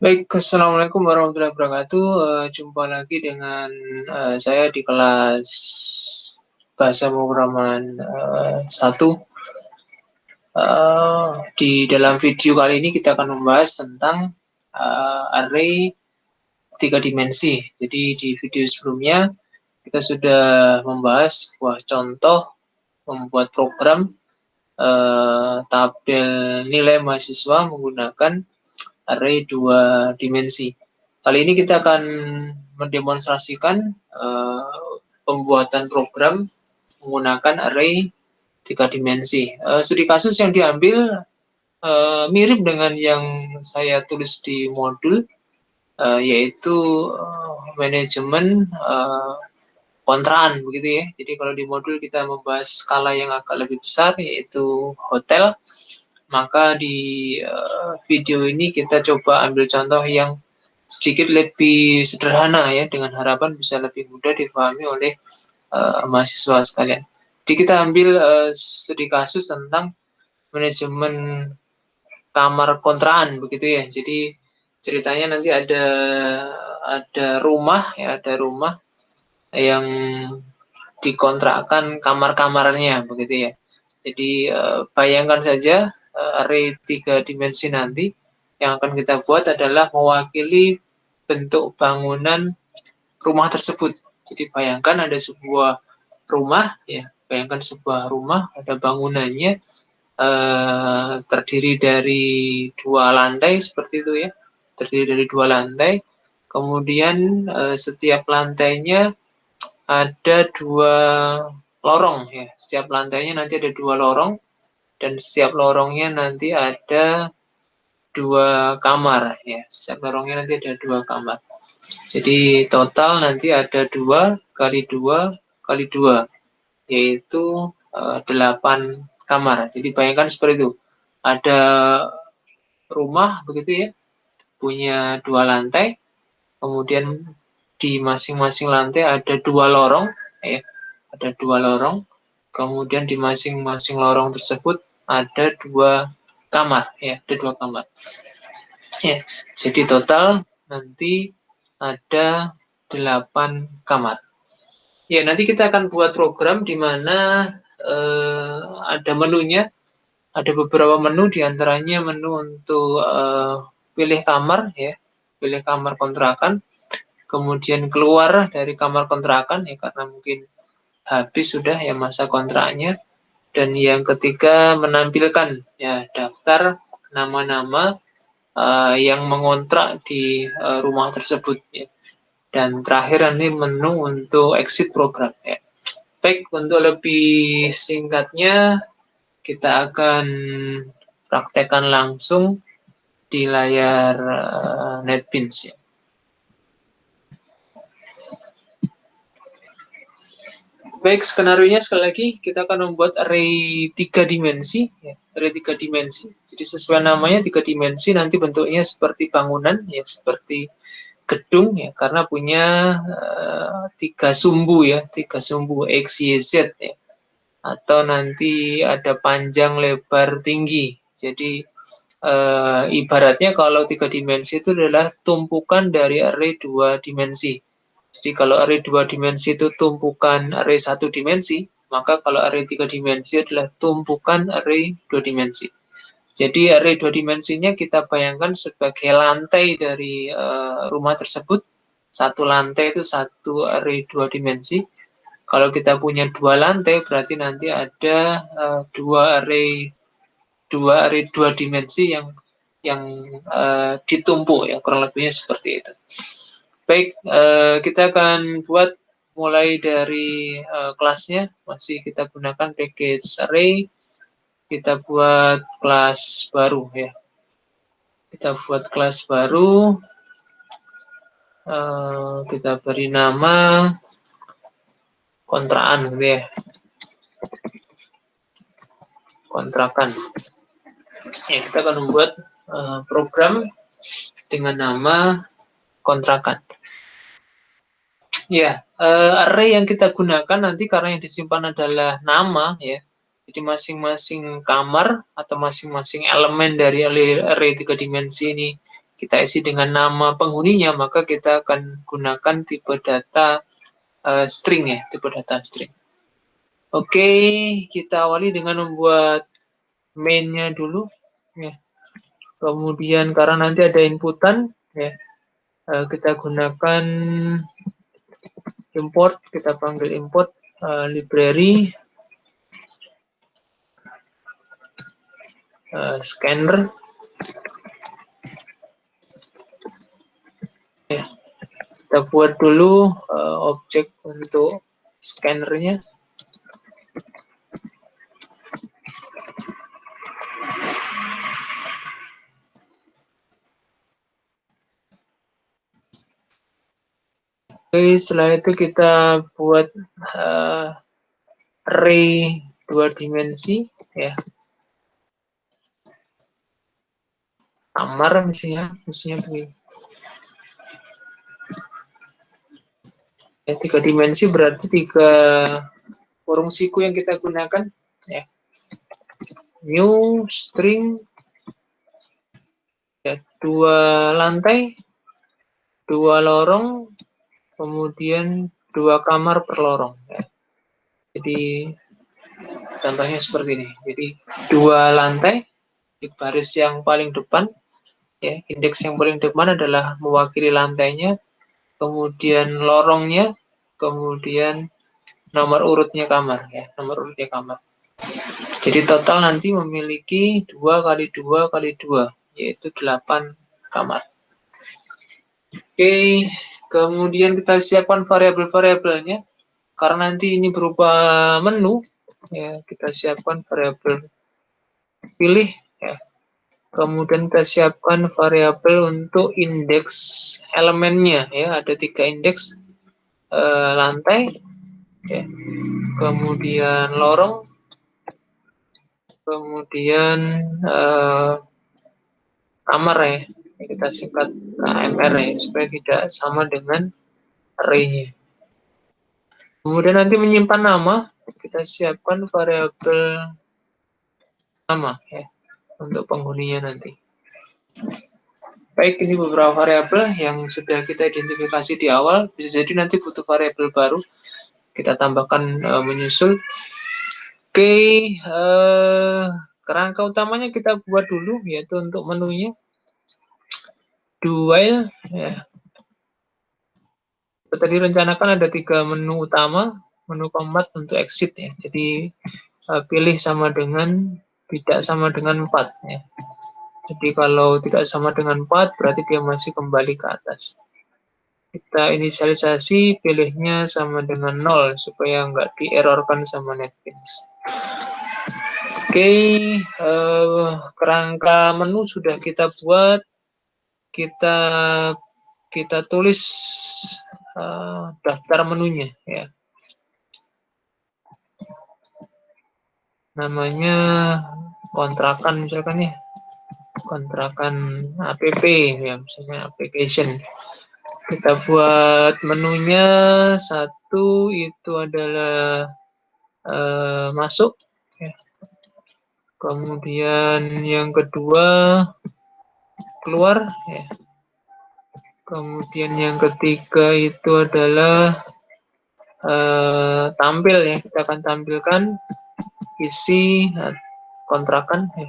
Baik, Assalamualaikum warahmatullahi wabarakatuh. Jumpa lagi dengan saya di kelas Bahasa Pemrograman 1. Di dalam video kali ini kita akan membahas tentang array 3 dimensi. Jadi di video sebelumnya kita sudah membahas sebuah contoh membuat program tabel nilai mahasiswa menggunakan array 2 dimensi. Kali ini kita akan mendemonstrasikan pembuatan program menggunakan array 3 dimensi. Studi kasus yang diambil mirip dengan yang saya tulis di modul, yaitu manajemen kontraan, begitu ya. Jadi kalau di modul kita membahas skala yang agak lebih besar, yaitu hotel, maka di video ini kita coba ambil contoh yang sedikit lebih sederhana ya, dengan harapan bisa lebih mudah dipahami oleh mahasiswa sekalian. Jadi kita ambil studi kasus tentang manajemen kamar kontraan, begitu ya. Jadi ceritanya nanti ada rumah ya, ada rumah yang dikontrakkan kamar-kamarnya, begitu ya. Jadi bayangkan saja array 3 dimensi nanti yang akan kita buat adalah mewakili bentuk bangunan rumah tersebut. Jadi bayangkan ada sebuah rumah ya, bayangkan sebuah rumah, ada bangunannya terdiri dari 2 lantai seperti itu ya, terdiri dari 2 lantai. Kemudian setiap lantainya ada 2 lorong ya, setiap lantainya nanti ada 2 lorong, dan setiap lorongnya nanti ada 2 kamar ya, setiap lorongnya nanti ada 2 kamar. Jadi total nanti ada 2 kali 2 kali 2, yaitu 8 kamar. Jadi bayangkan seperti itu, ada rumah begitu ya, punya 2 lantai, kemudian di masing-masing lantai ada 2 lorong ya, ada 2 lorong, kemudian di masing-masing lorong tersebut ada 2 kamar ya, ada 2 kamar ya. Jadi total nanti ada 8 kamar ya. Nanti kita akan buat program di mana ada menunya, ada beberapa menu, diantaranya menu untuk pilih kamar ya, pilih kamar kontrakan, kemudian keluar dari kamar kontrakan ya karena mungkin habis sudah ya masa kontraknya, dan yang ketiga menampilkan ya daftar nama-nama yang mengontrak di rumah tersebut ya. Dan terakhir nanti menu untuk exit program ya. Baik, untuk lebih singkatnya kita akan praktekkan langsung di layar NetBeans ya. Baik, skenario-nya sekali lagi kita akan membuat array 3 dimensi ya, array 3 dimensi. Jadi sesuai namanya 3 dimensi, nanti bentuknya seperti bangunan ya, seperti gedung ya, karena punya 3 sumbu ya, 3 sumbu X, Y, Z ya. Atau nanti ada panjang, lebar, tinggi. Jadi ibaratnya kalau 3 dimensi itu adalah tumpukan dari array 2 dimensi. Jadi kalau array 2 dimensi itu tumpukan array 1 dimensi, maka kalau array 3 dimensi adalah tumpukan array 2 dimensi. Jadi array 2 dimensinya kita bayangkan sebagai lantai dari rumah tersebut. Satu lantai itu satu array 2 dimensi. Kalau kita punya 2 lantai, berarti nanti ada 2 array 2 dimensi yang ditumpuk ya, kurang lebihnya seperti itu. Baik, kita akan buat mulai dari kelasnya, masih kita gunakan package array. Kita buat kelas baru ya. Kita buat kelas baru, kita beri nama kontrakan gitu ya, kontrakan. Ya, kita akan membuat program dengan nama kontrakan. Ya, array yang kita gunakan nanti karena yang disimpan adalah nama ya. Jadi masing-masing kamar atau masing-masing elemen dari array 3 dimensi ini kita isi dengan nama penghuninya, maka kita akan gunakan tipe data string ya, tipe data string. Oke, kita awali dengan membuat main-nya dulu ya. Kemudian karena nanti ada inputan ya, kita gunakan import, kita panggil import library scanner ya. Kita buat dulu objek untuk scannernya. Oke, setelah itu kita buat array 2 dimensi ya. Kamar mestinya begini. Ya, 3 dimensi berarti 3 kurung siku yang kita gunakan ya. New string ya, 2 lantai, 2 lorong, kemudian 2 kamar per lorong ya. Jadi contohnya seperti ini. Jadi 2 lantai di baris yang paling depan ya, indeks yang paling depan adalah mewakili lantainya, kemudian lorongnya, kemudian nomor urutnya kamar ya, nomor urutnya kamar. Jadi total nanti memiliki 2 kali 2 kali 2, yaitu 8 kamar. Oke, kemudian kita siapkan variabel-variabelnya. Karena nanti ini berupa menu, ya, kita siapkan variabel pilih ya. Kemudian kita siapkan variabel untuk indeks elemennya ya, ada 3 indeks lantai ya. Kemudian lorong, kemudian kamar ya, kita singkat AMR ya, supaya tidak sama dengan array-nya. Kemudian nanti menyimpan nama, kita siapkan variabel nama ya, untuk penghuninya nanti. Baik, ini beberapa variabel yang sudah kita identifikasi di awal. Bisa jadi nanti butuh variabel baru, kita tambahkan menyusul. Oke, kerangka utamanya kita buat dulu, yaitu untuk menunya. Do while, ya. Tadi rencanakan ada 3 menu utama, menu keempat untuk exit ya. Jadi pilih sama dengan, tidak sama dengan 4 ya. Jadi kalau tidak sama dengan 4, berarti dia masih kembali ke atas. Kita inisialisasi, pilihnya sama dengan 0, supaya nggak di-errorkan sama NetBeans. Oke, kerangka menu sudah kita buat. Kita tulis daftar menunya ya. Namanya kontrakan misalkan ya. Kontrakan app ya, misalnya application. Kita buat menunya, satu itu adalah masuk ya. Kemudian yang kedua keluar ya. Kemudian yang ketiga itu adalah tampil ya, kita akan tampilkan isi kontrakan ya.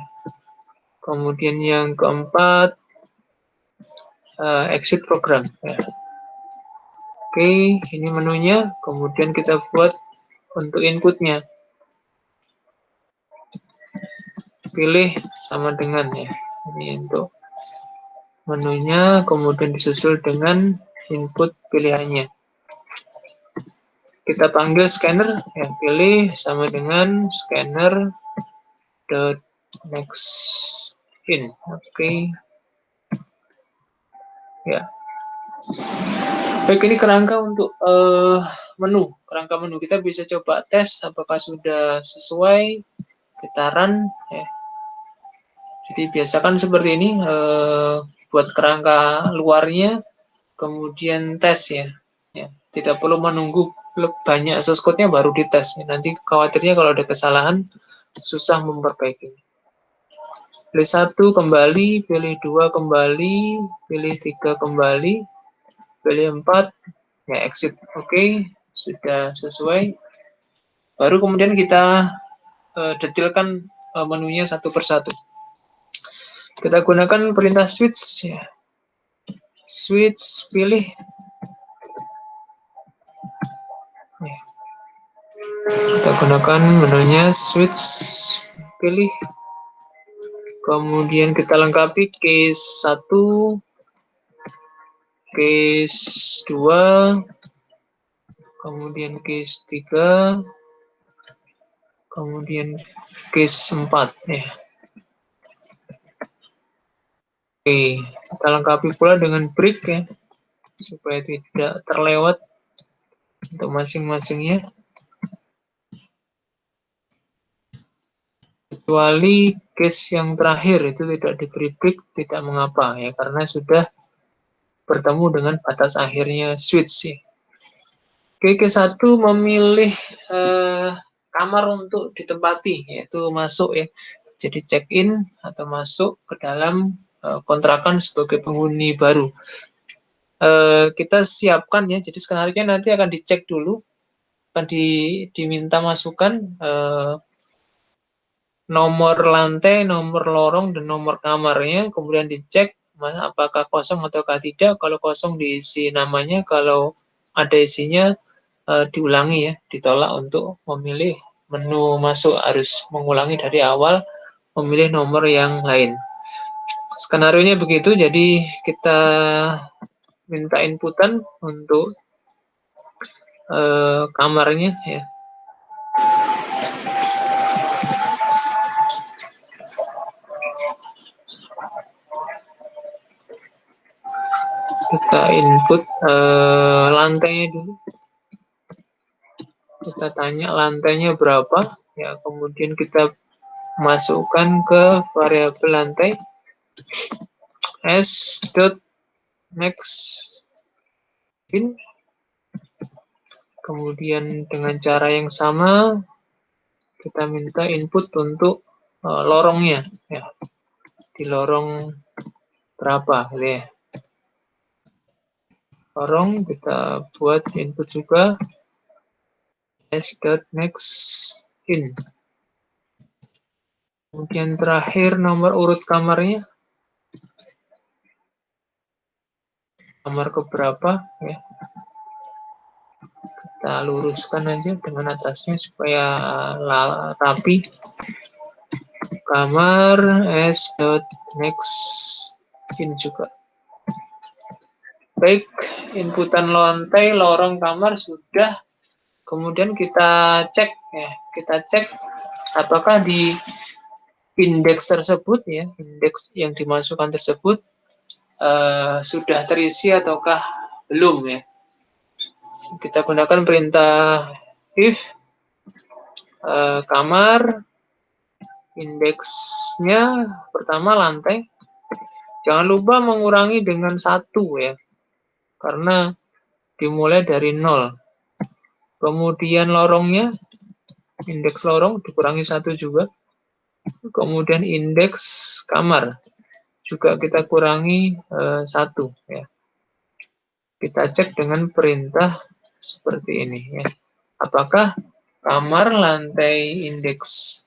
Kemudian yang keempat exit program ya. Oke, ini menunya. Kemudian kita buat untuk inputnya, pilih sama dengan ya. Ini untuk menunya, kemudian disusul dengan input pilihannya. Kita panggil scanner ya, pilih sama dengan scanner dot next in. Oke. Ya. Baik, ini kerangka untuk menu. Kerangka menu kita bisa coba tes apakah sudah sesuai. Kita run ya. Jadi biasakan seperti ini, buat kerangka luarnya, kemudian tes ya. Ya, tidak perlu menunggu banyak source code-nya baru dites. Nanti khawatirnya kalau ada kesalahan susah memperbaiki. Pilih 1 kembali, pilih 2 kembali, pilih 3 kembali, pilih 4, ya exit. Oke, sudah sesuai. Baru kemudian kita detailkan menunya satu persatu. Kita gunakan perintah switch, ya. Switch, pilih. Ya. Kita gunakan menunya switch, pilih. Kemudian kita lengkapi case 1, case 2, kemudian case 3, kemudian case 4. Ya. Oke, kita lengkapi pula dengan break, ya, supaya tidak terlewat untuk masing-masingnya. Kecuali case yang terakhir itu tidak diberi break, tidak mengapa, ya, karena sudah bertemu dengan batas akhirnya switch, ya. Oke, case 1 memilih kamar untuk ditempati, yaitu masuk, ya. Jadi check-in atau masuk ke dalam kontrakan sebagai penghuni baru. Kita siapkan, ya, jadi skenario nanti akan dicek dulu, akan diminta masukkan nomor lantai, nomor lorong, dan nomor kamarnya, kemudian dicek apakah kosong ataukah tidak. Kalau kosong diisi namanya, kalau ada isinya diulangi, ya, ditolak untuk memilih menu masuk, harus mengulangi dari awal, memilih nomor yang lain. Skenario-nya begitu, jadi kita minta inputan untuk kamarnya, ya. Kita input lantainya dulu. Kita tanya lantainya berapa, ya, kemudian kita masukkan ke variabel lantai s.maxin. Kemudian dengan cara yang sama kita minta input untuk lorongnya, ya, di lorong berapa, ya. Lorong kita buat input juga s.maxin. Kemudian terakhir nomor urut kamarnya, kamar keberapa, ya. Kita luruskan aja dengan atasnya supaya rapi. Kamar s.maxin juga. Baik, inputan lantai, lorong, kamar sudah. Kemudian kita cek, ya, kita cek apakah di indeks tersebut, ya, indeks yang dimasukkan tersebut sudah terisi ataukah belum, ya. Kita gunakan perintah if kamar, indeksnya pertama lantai, jangan lupa mengurangi dengan 1, ya, karena dimulai dari 0. Kemudian lorongnya, indeks lorong dikurangi 1 juga. Kemudian indeks kamar juga kita kurangi 1, ya. Kita cek dengan perintah seperti ini, ya. Apakah kamar lantai indeks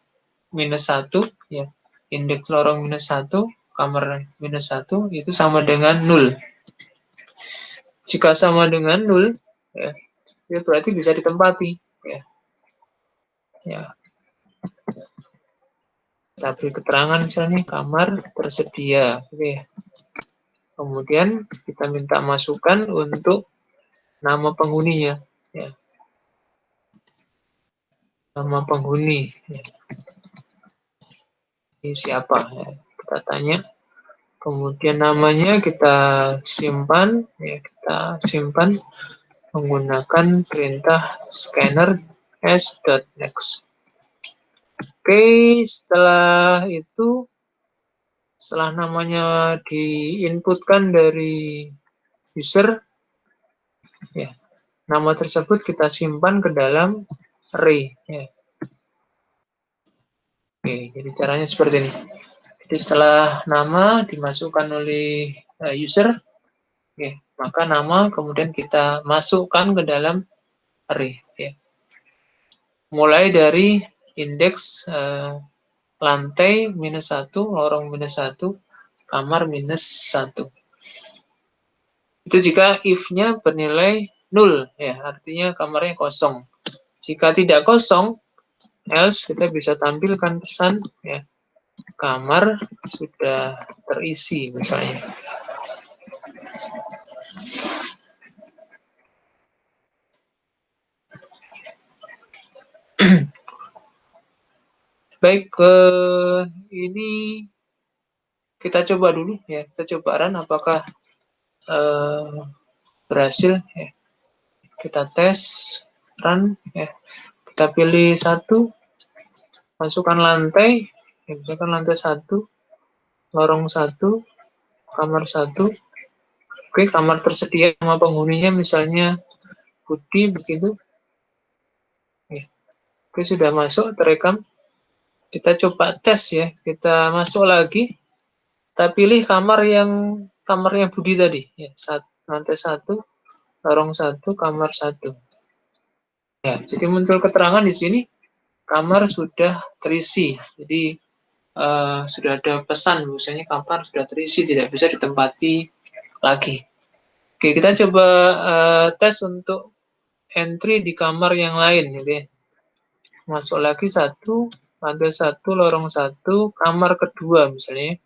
-1, ya, indeks lorong -1, kamar -1 itu sama dengan 0. Jika sama dengan 0, ya, itu berarti bisa ditempati, ya. Ya. Kita beri keterangan misalnya kamar tersedia, oke. Kemudian kita minta masukkan untuk nama penghuninya, ya. Nama penghuni, ya. Ini siapa, ya. Kita tanya. Kemudian namanya kita simpan, ya, kita simpan menggunakan perintah scanner s.next. Oke, setelah itu, setelah namanya diinputkan dari user, ya, nama tersebut kita simpan ke dalam array, ya. Oke, jadi caranya seperti ini. Jadi setelah nama dimasukkan oleh user, maka nama kemudian kita masukkan ke dalam array. Mulai dari indeks lantai -1, lorong -1, kamar -1. Itu jika if-nya bernilai 0, artinya kamarnya kosong. Jika tidak kosong, else kita bisa tampilkan pesan kamar sudah terisi misalnya. Baik, ini kita coba dulu kita coba run apakah berhasil kita tes run kita pilih 1, masukkan lantai, misalkan lantai 1, lorong 1, kamar 1. Oke, kamar tersedia sama penghuninya misalnya Budi begitu. Oke, sudah masuk, terekam. Kita coba tes kita masuk lagi. Kita pilih kamarnya Budi tadi, lantai 1, lorong 1, kamar 1. Jadi muncul keterangan di sini kamar sudah terisi. Jadi sudah ada pesan misalnya kamar sudah terisi, tidak bisa ditempati lagi. Oke, kita coba tes untuk entry di kamar yang lain Masuk lagi 1, lantai 1, lorong 1, kamar kedua misalnya.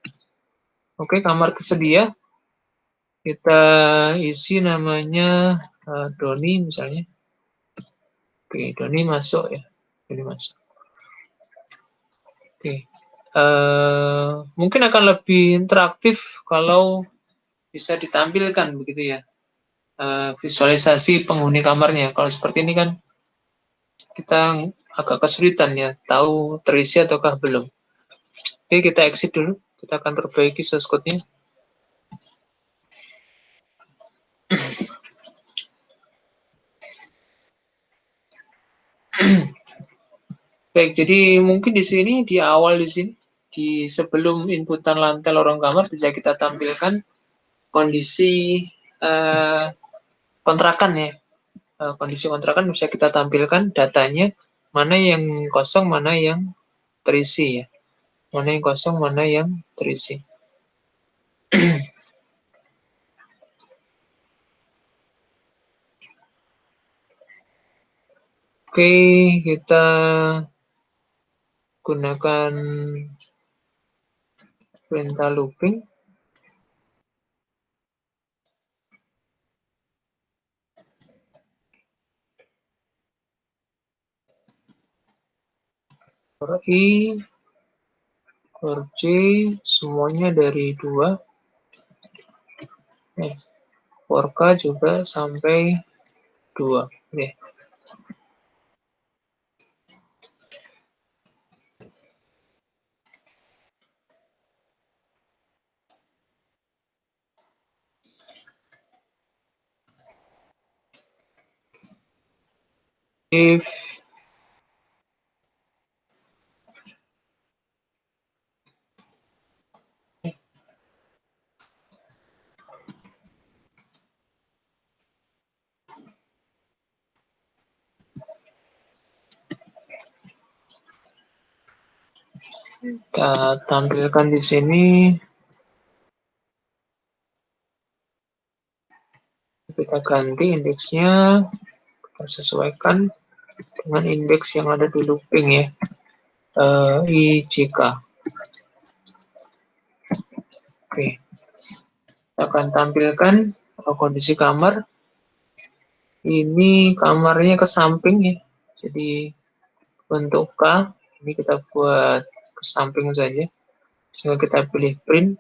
Oke, kamar tersedia. Kita isi namanya Doni misalnya. Oke, Doni masuk Doni masuk. Oke. Mungkin akan lebih interaktif kalau bisa ditampilkan begitu visualisasi penghuni kamarnya. Kalau seperti ini kan kita agak kesulitan tahu terisi ataukah belum. Oke, kita exit dulu. Kita akan perbaiki source code-nya. Baik, jadi mungkin di sini, di awal di sini, sebelum inputan lantai lorong kamar, bisa kita tampilkan kondisi kontrakan kondisi kontrakan bisa kita tampilkan datanya, mana yang kosong, mana yang terisi Mana yang kosong, mana yang terisi. Oke, kita gunakan perintah looping. For I, for J, semuanya dari 2. For K juga sampai 2. If kita tampilkan di sini, kita ganti indeksnya, kita sesuaikan dengan indeks yang ada di looping IJK. Oke, kita akan tampilkan kondisi kamar. Ini kamarnya ke samping jadi untuk K ini kita buat ke samping saja, sehingga kita pilih print.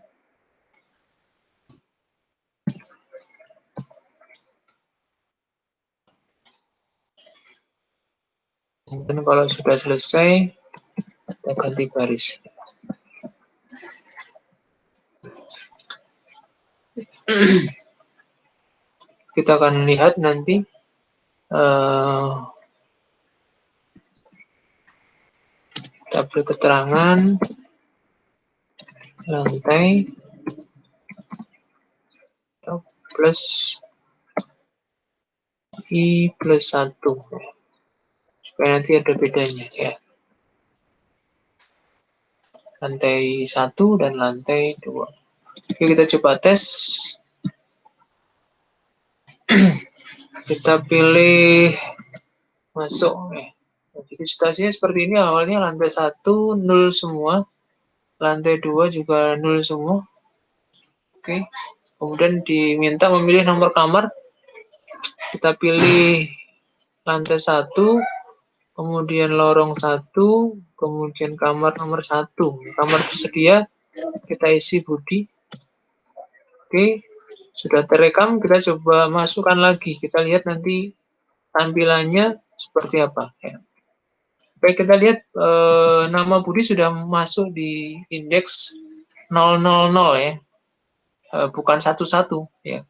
Dan kalau sudah selesai, kita ganti baris. Kita akan lihat nanti kita beri keterangan lantai plus I plus 1. Supaya nanti ada bedanya ya. Lantai 1 dan lantai 2. Oke, kita coba tes. Kita pilih masuk. Jadi situasinya seperti ini, awalnya lantai 1 0 semua, lantai 2 juga 0 semua. Oke, kemudian diminta memilih nomor kamar. Kita pilih lantai 1, kemudian lorong 1, kemudian kamar nomor 1. Kamar tersedia, kita isi Budi. Oke, sudah terekam, kita coba masukkan lagi. Kita lihat nanti tampilannya seperti apa. Ya. Baik, kita lihat nama Budi sudah masuk di indeks 000 ya, bukan 11 ya.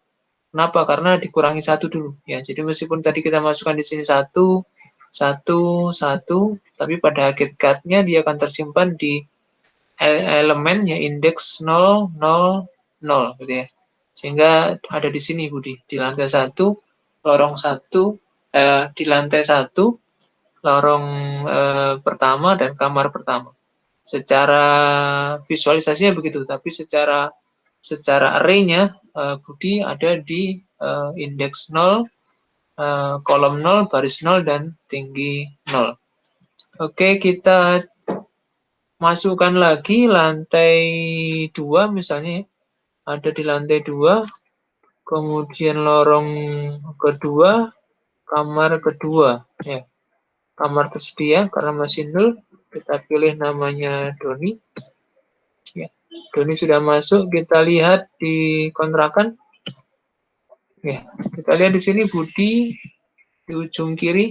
Kenapa? Karena dikurangi 1 dulu ya. Jadi meskipun tadi kita masukkan di sini 1, 1, 1, tapi pada hakikatnya dia akan tersimpan di elemen ya indeks 0, 0, 0 gitu ya. Sehingga ada di sini Budi, di lantai 1, lorong 1, di lantai 1, lorong pertama dan kamar pertama. Secara visualisasinya begitu, tapi secara array-nya Budi ada di indeks 0, kolom 0, baris 0, dan tinggi 0. Oke, kita masukkan lagi lantai 2 misalnya, ada di lantai 2, kemudian lorong kedua, kamar kedua ya. Kamar tersedia karena masih 0, kita pilih namanya Doni ya. Doni sudah masuk, kita lihat di kontrakan ya. Kita lihat di sini Budi di ujung kiri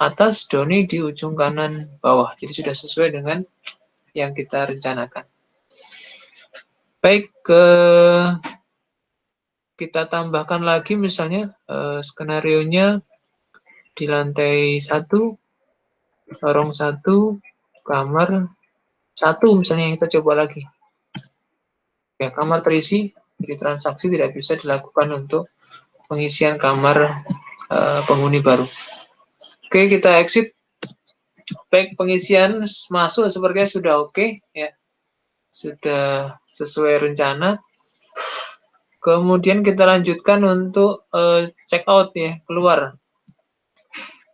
atas, Doni di ujung kanan bawah. Jadi sudah sesuai dengan yang kita rencanakan. Baik, kita tambahkan lagi misalnya skenario-nya di lantai 1, lorong 1, kamar 1 misalnya, kita coba lagi. Ya, kamar terisi, jadi transaksi tidak bisa dilakukan untuk pengisian kamar penghuni baru. Oke, kita exit. Baik, pengisian masuk sepertinya sudah oke ya. Sudah sesuai rencana. Kemudian kita lanjutkan untuk check out ya, keluar.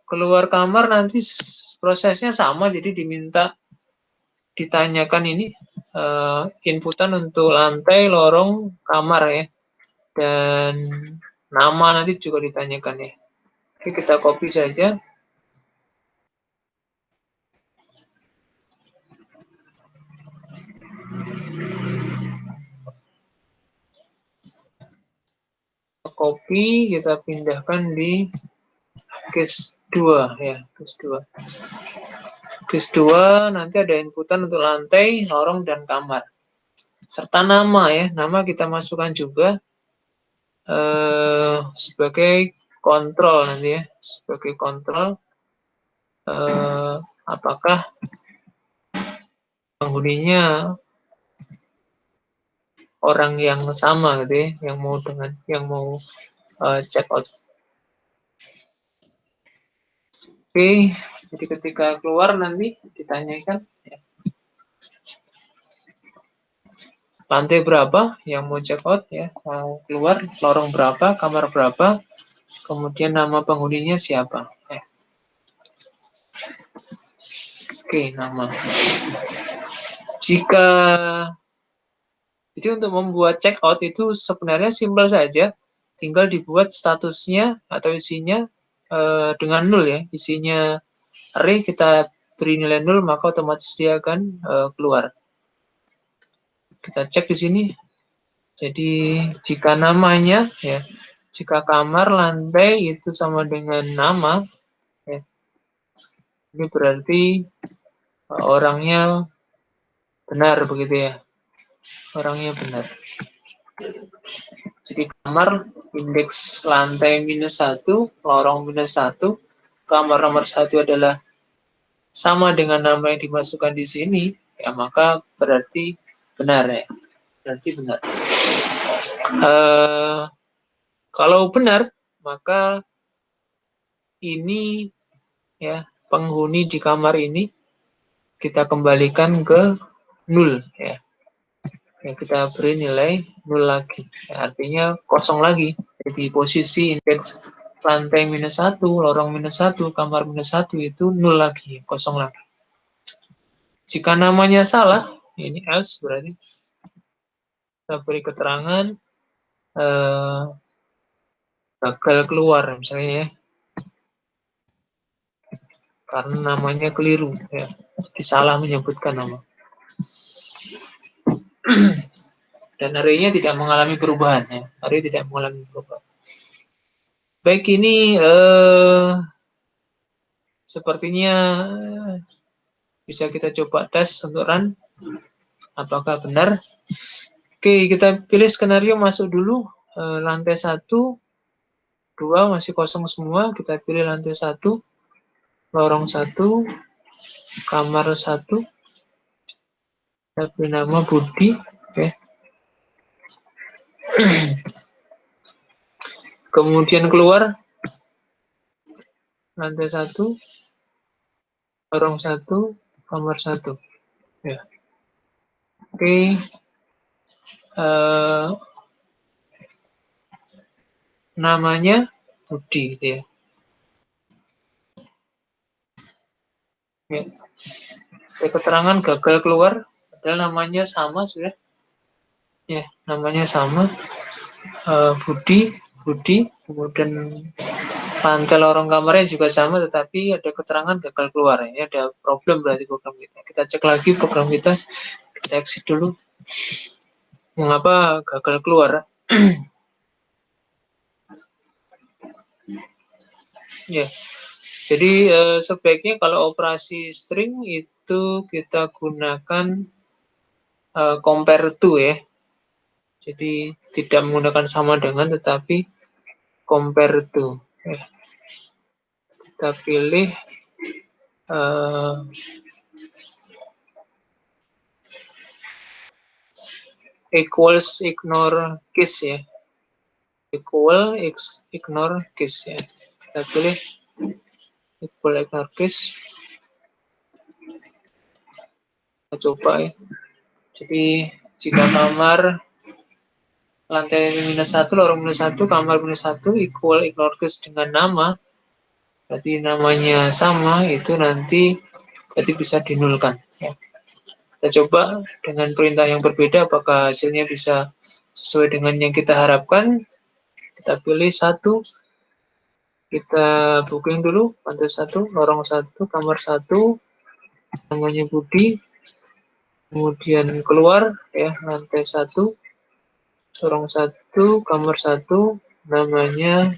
Keluar kamar nanti prosesnya sama, jadi ditanyakan ini inputan untuk lantai, lorong, kamar ya. Dan nama nanti juga ditanyakan ya. Oke, kita copy saja. Copy, kita pindahkan di case 2 ya, case 2. Case 2 nanti ada inputan untuk lantai, lorong, dan kamar. Serta nama ya, nama kita masukkan juga sebagai kontrol nanti ya, sebagai kontrol apakah penghuninya orang yang sama gitu ya, yang mau check out. Oke, jadi ketika keluar nanti ditanyakan ya, lantai berapa yang mau check out ya, mau keluar, lorong berapa, kamar berapa, kemudian nama penghuninya siapa. Oke, nama. Jadi untuk membuat check out itu sebenarnya simpel saja, tinggal dibuat statusnya atau isinya dengan 0 ya, isinya array, kita beri nilai 0, maka otomatis dia akan keluar. Kita cek di sini. Jadi jika namanya ya, jika kamar, lantai itu sama dengan nama ya, ini berarti orangnya benar begitu ya. Orangnya benar. Jadi kamar indeks lantai -1, lorong -1, kamar nomor 1 adalah sama dengan nama yang dimasukkan di sini, ya maka berarti Benar ya, berarti benar. Kalau benar, maka ini ya penghuni di kamar ini kita kembalikan ke 0 ya. Ya, kita beri nilai 0 lagi. Ya, artinya kosong lagi. Jadi posisi indeks lantai -1, lorong -1, kamar -1 itu 0 lagi, kosong lagi. Jika namanya salah, ini else berarti kita beri keterangan gagal keluar misalnya ya. Karena namanya keliru ya. Jadi salah menyebutkan nama. Dan arraynya tidak mengalami perubahan ya. Array tidak mengalami perubahan. Baik, ini sepertinya bisa kita coba tes untuk run. Apakah benar? Oke, kita pilih skenario masuk dulu. Lantai 1, 2 masih kosong semua. Kita pilih lantai 1, lorong 1, kamar 1. Kita beri nama Budi. Oke. Kemudian keluar lantai 1, lorong 1, kamar 1. Ya. Oke. Namanya Budi gitu ya. Ya. Keterangan gagal keluar, padahal namanya sama sudah. Ya, namanya sama. Budi, kemudian panel lorong kamarnya juga sama, tetapi ada keterangan gagal keluar. Ini ada problem berarti program kita. Kita cek lagi program kita exit dulu. Mengapa gagal keluar? Ya, jadi sebaiknya kalau operasi string itu kita gunakan compare to ya. Jadi tidak menggunakan sama dengan, tetapi compare to. Ya. Kita pilih equals ignore case ya. Equal ignore case ya. Kita pilih equal ignore case. Kita coba ya. Jadi jika kamar lantai -1, lorong -1, kamar -1 equal ignore case dengan nama, berarti namanya sama, itu nanti berarti bisa dinulkan ya. Kita coba dengan perintah yang berbeda apakah hasilnya bisa sesuai dengan yang kita harapkan. Kita pilih 1, kita booking dulu lantai 1, lorong 1, kamar 1, namanya Budi. Kemudian keluar ya, lantai 1, lorong 1, kamar 1, namanya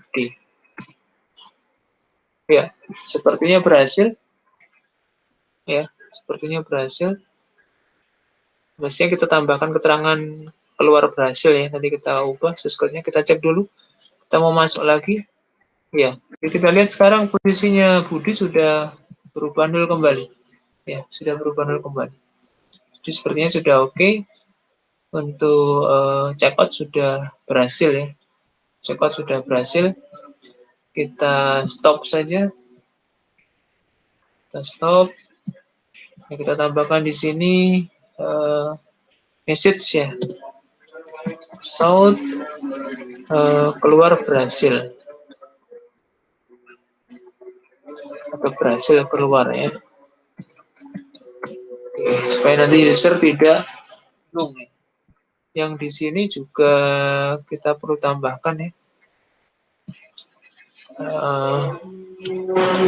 Budi. Ya, sepertinya berhasil. Ya, sepertinya berhasil. Mestinya kita tambahkan keterangan keluar berhasil ya. Nanti kita ubah sesudahnya, kita cek dulu. Kita mau masuk lagi. Ya, jadi kita lihat sekarang posisinya Budi sudah berubah 0 kembali. Ya, sudah berubah 0 kembali. Jadi sepertinya sudah oke. Untuk checkout sudah berhasil ya. Checkout sudah berhasil. Kita stop saja. Kita stop. Nah, kita tambahkan di sini message ya. South keluar berhasil. Atau berhasil keluar ya. Oke, supaya nanti user tidak bingung ya. Yang di sini juga kita perlu tambahkan ya.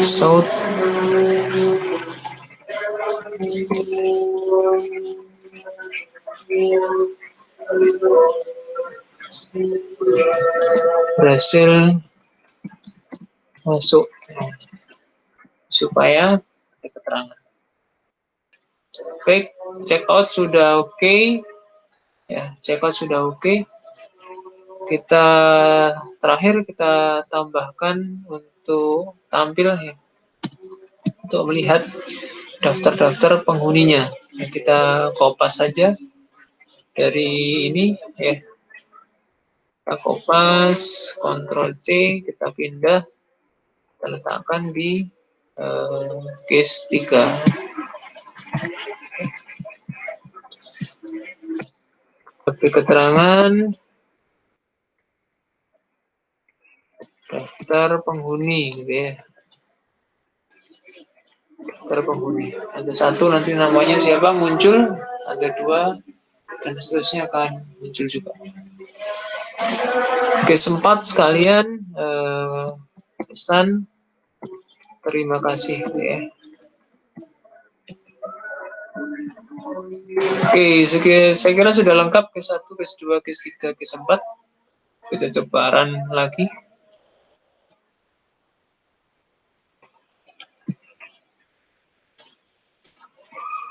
South berhasil masuk supaya ada keterangan. Baik, checkout sudah oke. Ya, checkout sudah oke. Kita terakhir kita tambahkan untuk tampil ya. Untuk melihat daftar-daftar penghuninya. Nah, kita kopas saja dari ini ya. Kita kopas, Ctrl C, kita pindah, kita letakkan di case 3. Beri keterangan daftar penghuni gitu ya. Daftar penghuni. Ada 1 nanti namanya siapa muncul, ada 2 dan seterusnya akan muncul juga. Case 4 sekalian pesan terima kasih ya. Oke, saya kira sudah lengkap case 1, case 2, case 3, case 4. Kita coba run lagi.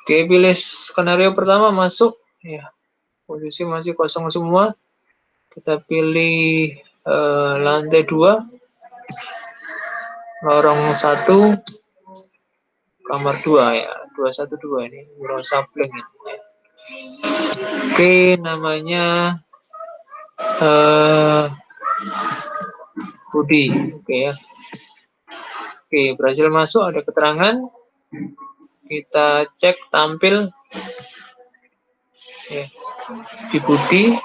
Oke, pilih skenario pertama masuk ya. Posisi masih kosong semua. Kita pilih lantai 2, lorong 1, kamar 2 ya. 212 ini, Rosa Blank ya. Oke, namanya Budi. Oke ya. Oke, berhasil masuk, ada keterangan. Kita cek tampil ya. Di Budi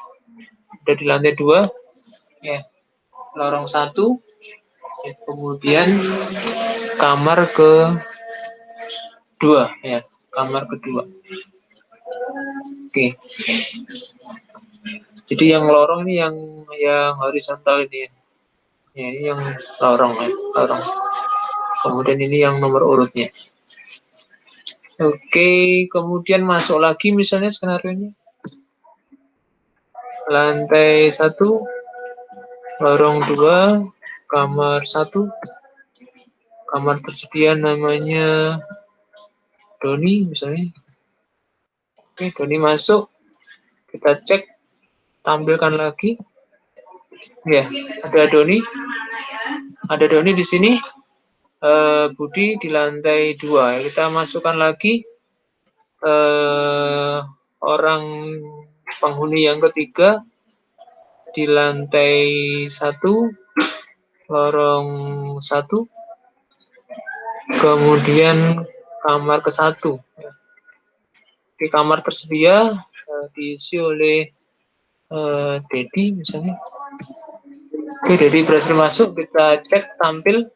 ada di lantai 2 ya. Lorong 1 ya. Kemudian kamar ke-2 ya. Kamar kedua. Oke. Jadi yang lorong ini yang horizontal ini ya. Ya, ini yang lorong ya. Lorong. Kemudian ini yang nomor urutnya. Oke, kemudian masuk lagi misalnya skenario-nya. Lantai 1, lorong 2, kamar 1. Kamar tersedia namanya Doni misalnya. Oke, Doni masuk. Kita cek, tampilkan lagi. Ya, ada Doni. Ada Doni di sini. Budi di lantai 2. Kita masukkan lagi orang penghuni yang ketiga di lantai 1, lorong 1, kemudian kamar ke-1. Di kamar tersedia diisi oleh Dedi misalnya. Oke, Dedi berhasil masuk. Kita cek tampil.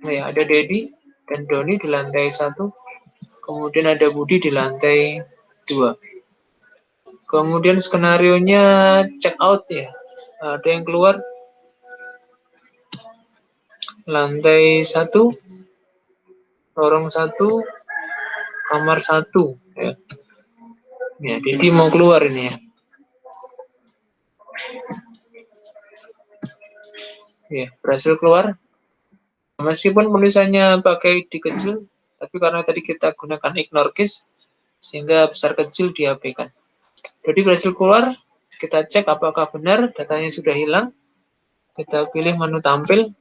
Ya, ada Dedi dan Doni di lantai 1. Kemudian ada Budi di lantai 2. Kemudian skenario-nya check out ya. Ada yang keluar. Lantai 1, lorong 1, kamar 1 ya. Ya, Dedi mau keluar ini ya. Ya, berhasil keluar. Meskipun tulisannya pakai di kecil, tapi karena tadi kita gunakan ignore case, sehingga besar kecil diabaikan. Jadi berhasil keluar, kita cek apakah benar datanya sudah hilang. Kita pilih menu tampil.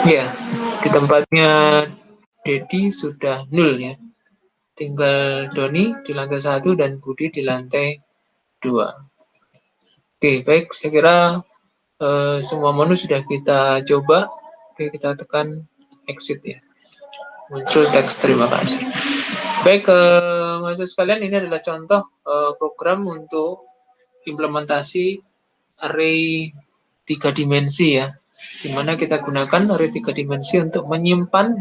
Ya, di tempatnya Dedi sudah 0 ya. Tinggal Doni di lantai 1 dan Budi di lantai 2. Oke, baik. Saya kira semua menu sudah kita coba. Oke, kita tekan exit ya. Muncul teks terima kasih. Baik, mahasiswa sekalian, ini adalah contoh program untuk implementasi array 3 dimensi ya, di mana kita gunakan array 3 dimensi untuk menyimpan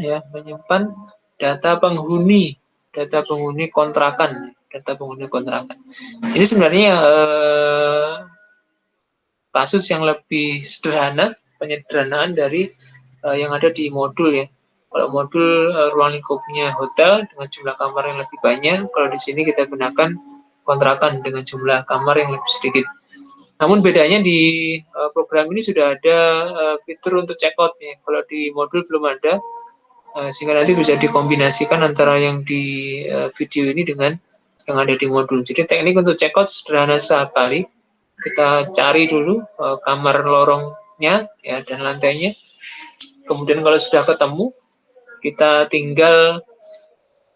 data penghuni kontrakan, Ini sebenarnya kasus yang lebih sederhana, penyederhanaan dari yang ada di modul ya. Kalau modul ruang lingkupnya hotel dengan jumlah kamar yang lebih banyak, kalau di sini kita gunakan kontrakan dengan jumlah kamar yang lebih sedikit. Namun bedanya di program ini sudah ada fitur untuk check out ya. Kalau di modul belum ada, sehingga nanti bisa dikombinasikan antara yang di video ini dengan yang ada di modul. Jadi teknik untuk check out sederhana sekali. Kita cari dulu kamar lorongnya ya dan lantainya. Kemudian kalau sudah ketemu, kita tinggal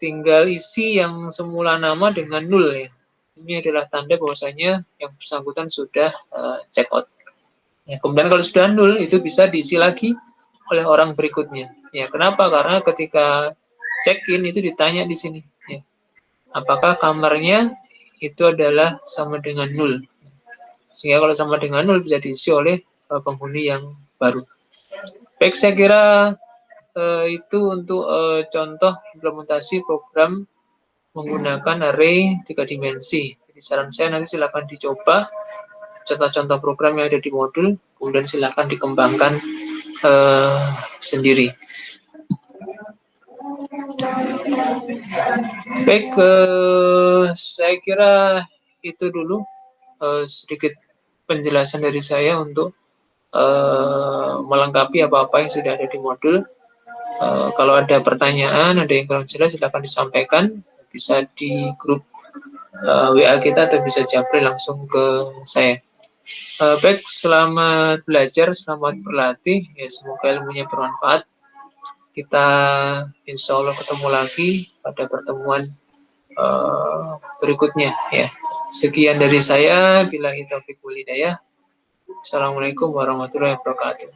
tinggal isi yang semula nama dengan nul ya. Ini adalah tanda bahwasanya yang bersangkutan sudah check out. Ya, kemudian kalau sudah nul itu bisa diisi lagi oleh orang berikutnya. Ya, kenapa? Karena ketika check-in itu ditanya di sini, ya, apakah kamarnya itu adalah sama dengan nul. Sehingga kalau sama dengan nul bisa diisi oleh penghuni yang baru. Baik, saya kira itu untuk contoh implementasi program menggunakan array 3 dimensi. Jadi saran saya nanti silakan dicoba contoh-contoh program yang ada di modul, kemudian silakan dikembangkan sendiri. Baik, saya kira itu dulu sedikit penjelasan dari saya untuk melengkapi apa-apa yang sudah ada di modul. Kalau ada pertanyaan, ada yang kurang jelas, silakan disampaikan. Bisa di grup WA kita atau bisa japri langsung ke saya. Baik, selamat belajar, selamat berlatih. Ya, semoga ilmunya bermanfaat. Kita insya Allah ketemu lagi pada pertemuan berikutnya. Ya, sekian dari saya. Billahi taufiq wal hidayah. Assalamualaikum warahmatullahi wabarakatuh.